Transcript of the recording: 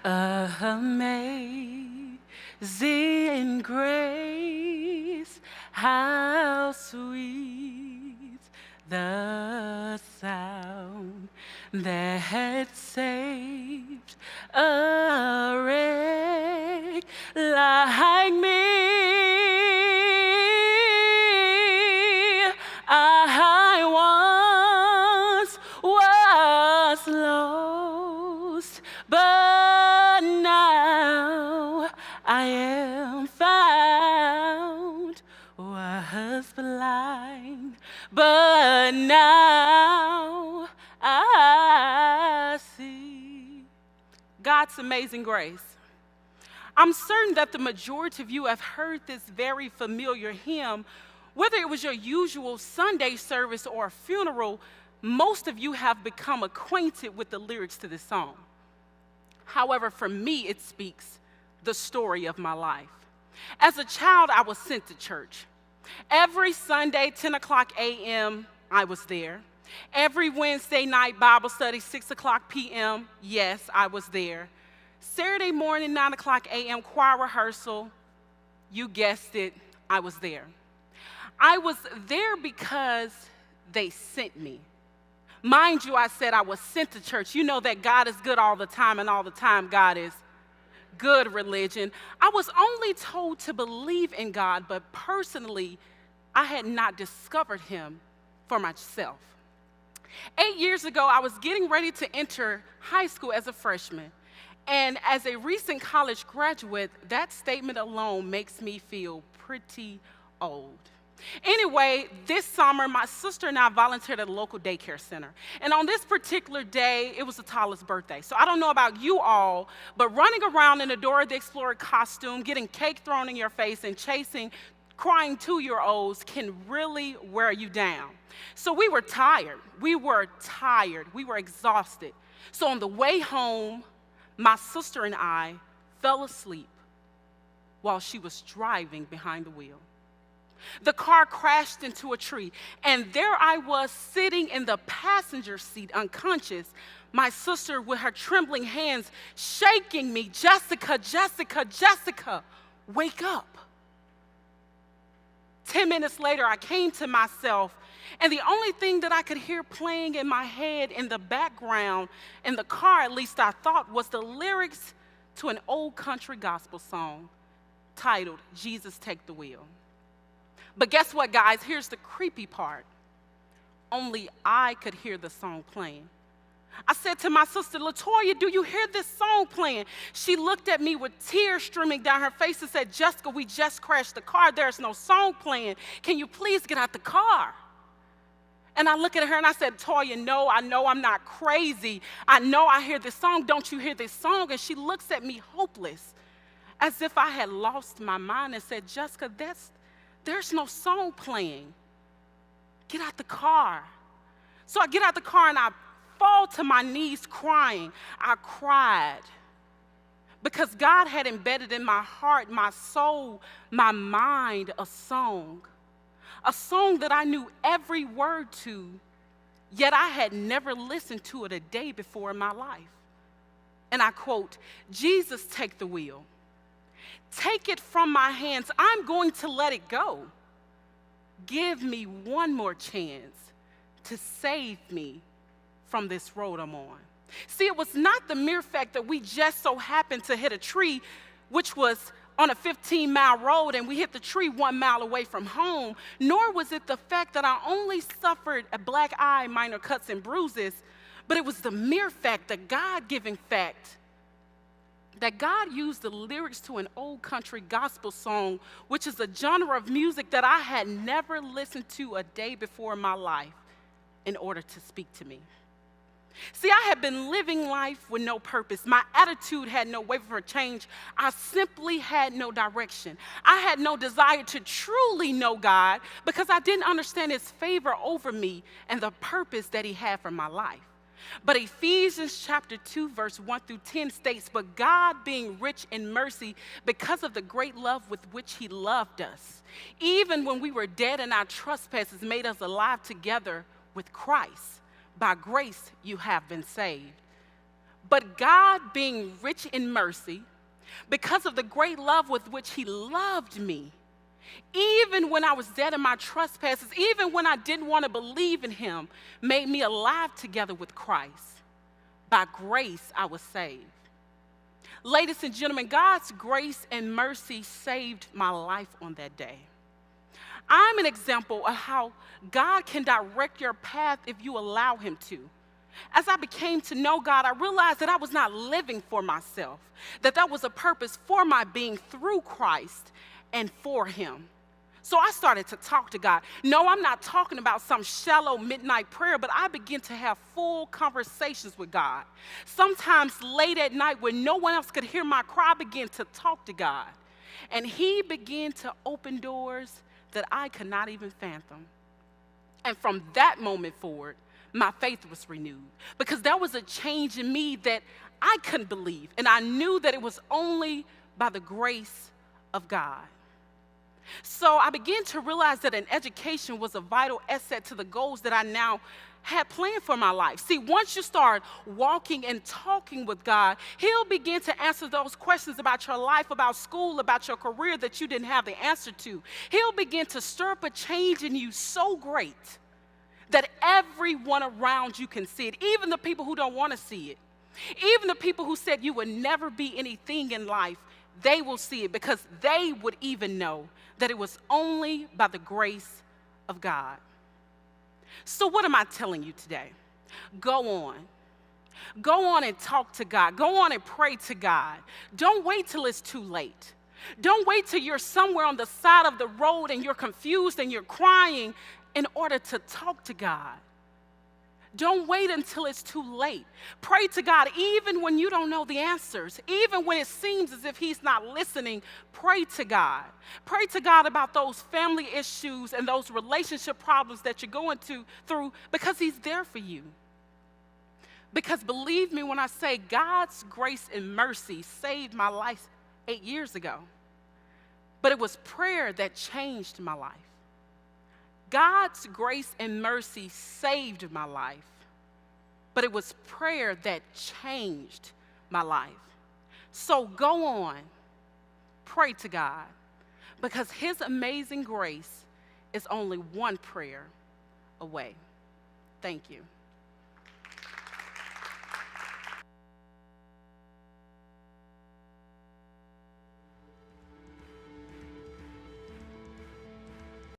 Amazing grace, how sweet the sound that saved a wretch like me. I once was lost, but now I am found. Was blind, but now I see. God's amazing grace. I'm certain that the majority of you have heard this very familiar hymn. Whether it was your usual Sunday service or a funeral, most of you have become acquainted with the lyrics to this song. However, for me, it speaks the story of my life. As a child, I was sent to church. Every Sunday, 10 o'clock a.m., I was there. Every Wednesday night Bible study, 6 o'clock p.m., yes, I was there. Saturday morning, 9 o'clock a.m., choir rehearsal, you guessed it, I was there. I was there because they sent me. Mind you, I said I was sent to church. You know that God is good all the time, and all the time God is good religion. I was only told to believe in God, but personally, I had not discovered him for myself. 8 years ago, I was getting ready to enter high school as a freshman. And as a recent college graduate, that statement alone makes me feel pretty old. Anyway, this summer, my sister and I volunteered at a local daycare center. And on this particular day, it was the toddler's birthday. So I don't know about you all, but running around in a Dora the Explorer costume, getting cake thrown in your face, and chasing crying 2-year-olds can really wear you down. So we were tired. We were exhausted. So on the way home, my sister and I fell asleep while she was driving behind the wheel. The car crashed into a tree, and there I was sitting in the passenger seat unconscious, my sister with her trembling hands shaking me, "Jessica, Jessica, Jessica, wake up." 10 minutes later, I came to myself, and the only thing that I could hear playing in my head in the background, in the car at least I thought, was the lyrics to an old country gospel song titled, "Jesus, Take the Wheel." But guess what, guys? Here's the creepy part. Only I could hear the song playing. I said to my sister, "Latoya, do you hear this song playing?" She looked at me with tears streaming down her face and said, "Jessica, we just crashed the car. There's no song playing. Can you please get out the car?" And I look at her and I said, "Toya, no, I know I'm not crazy. I know I hear this song. Don't you hear this song?" And she looks at me hopeless, as if I had lost my mind, and said, "Jessica, there's no song playing. Get out the car." So I get out the car and I fall to my knees crying. I cried because God had embedded in my heart, my soul, my mind, a song that I knew every word to, yet I had never listened to it a day before in my life. And I quote, "Jesus, take the wheel. Take it from my hands. I'm going to let it go. Give me one more chance to save me from this road I'm on." See, it was not the mere fact that we just so happened to hit a tree, which was on a 15-mile road, and we hit the tree 1 mile away from home, nor was it the fact that I only suffered a black eye, minor cuts and bruises, but it was the mere fact, the God-given fact, that God used the lyrics to an old country gospel song, which is a genre of music that I had never listened to a day before in my life, in order to speak to me. See, I had been living life with no purpose. My attitude had no way for change. I simply had no direction. I had no desire to truly know God because I didn't understand his favor over me and the purpose that he had for my life. But Ephesians chapter 2, verse 1 through 10 states, "But God, being rich in mercy, because of the great love with which he loved us, even when we were dead in our trespasses, made us alive together with Christ. By grace you have been saved." But God, being rich in mercy, because of the great love with which he loved me, even when I was dead in my trespasses, even when I didn't want to believe in him, made me alive together with Christ. By grace, I was saved. Ladies and gentlemen, God's grace and mercy saved my life on that day. I'm an example of how God can direct your path if you allow him to. As I became to know God, I realized that I was not living for myself, that there was a purpose for my being through Christ and for him. So I started to talk to God. No, I'm not talking about some shallow midnight prayer, but I began to have full conversations with God. Sometimes late at night when no one else could hear my cry, I began to talk to God. And he began to open doors that I could not even fathom. And from that moment forward, my faith was renewed because there was a change in me that I couldn't believe. And I knew that it was only by the grace of God. So I began to realize that an education was a vital asset to the goals that I now had planned for my life. See, once you start walking and talking with God, he'll begin to answer those questions about your life, about school, about your career that you didn't have the answer to. He'll begin to stir up a change in you so great that everyone around you can see it, even the people who don't want to see it. Even the people who said you would never be anything in life, they will see it because they would even know that it was only by the grace of God. So what am I telling you today? Go on. Go on and talk to God. Go on and pray to God. Don't wait till it's too late. Don't wait till you're somewhere on the side of the road and you're confused and you're crying in order to talk to God. Don't wait until it's too late. Pray to God even when you don't know the answers, even when it seems as if he's not listening. Pray to God. Pray to God about those family issues and those relationship problems that you're going through because he's there for you. Because believe me when I say God's grace and mercy saved my life 8 years ago, but it was prayer that changed my life. God's grace and mercy saved my life, but it was prayer that changed my life. So go on, pray to God, because his amazing grace is only one prayer away. Thank you.